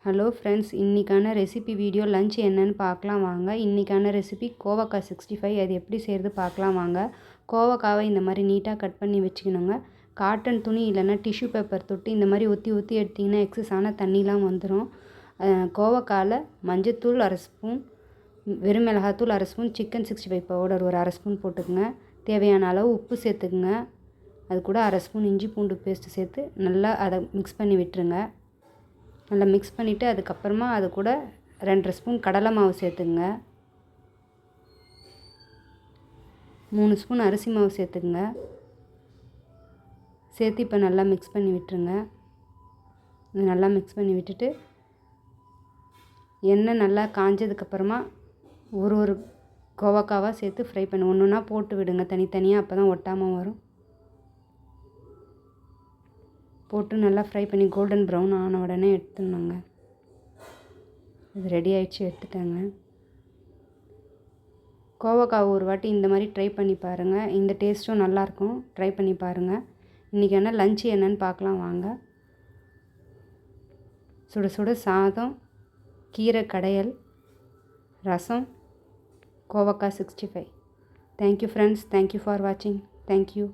Hello friends, இன்றைக்கான recipe video lunch என்னன்னு பார்க்கலாம் வாங்க. இன்றைக்கான ரெசிபி கோவக்காய் 65. அது எப்படி செய்கிறது பார்க்கலாம் வாங்க. கோவக்காவை இந்த மாதிரி நீட்டாக கட் பண்ணி வச்சுக்கணுங்க. காட்டன் துணி இல்லைன்னா டிஷ்யூ பேப்பர் தொட்டு இந்த மாதிரி ஊற்றி ஊற்றி எடுத்திங்கன்னா எக்ஸஸான தண்ணிலாம் வந்துடும். கோவக்காயில் மஞ்சத்தூள் அரை ஸ்பூன், வெறும் மிளகாத்தூள் அரை ஸ்பூன், சிக்கன் 65 பவுடர் ஒரு அரை ஸ்பூன் போட்டுக்குங்க. தேவையான அளவு உப்பு சேர்த்துக்குங்க. அது கூட அரை ஸ்பூன் இஞ்சி பூண்டு பேஸ்ட்டு சேர்த்து நல்லா அதை மிக்ஸ் பண்ணி விட்டுருங்க. நல்லா மிக்ஸ் பண்ணிவிட்டு அதுக்கப்புறமா அது கூட 2 ஸ்பூன் கடலை மாவு சேர்த்துங்க. 3 ஸ்பூன் அரிசி மாவு சேர்த்துங்க. சேர்த்து இப்போ நல்லா மிக்ஸ் பண்ணி விட்டுருங்க. நல்லா மிக்ஸ் பண்ணி விட்டுட்டு எண்ணெய் நல்லா காஞ்சதுக்கப்புறமா ஒரு கோவக்காவாக சேர்த்து ஃப்ரை பண்ணி ஒன்று ஒன்றா போட்டு விடுங்க தனித்தனியாக. அப்போ தான் ஒட்டாமல் வரும். போட்டு நல்லா ஃப்ரை பண்ணி கோல்டன் ப்ரௌன் ஆன உடனே எடுத்துடணுங்க. இது ரெடி ஆகிடுச்சு, எடுத்துட்டாங்க. கோவக்காய் ஒரு வாட்டி இந்த மாதிரி ட்ரை பண்ணி பாருங்கள். இந்த டேஸ்ட்டும் நல்லாயிருக்கும். ட்ரை பண்ணி பாருங்கள். இன்றைக்கான லஞ்ச் என்னன்னு பார்க்கலாம் வாங்க. சுட சுட சாதம், கீரை கடையல், ரசம், கோவக்காய் 65. Thank you friends. தேங்க்யூ ஃபார் வாட்சிங். தேங்க்யூ.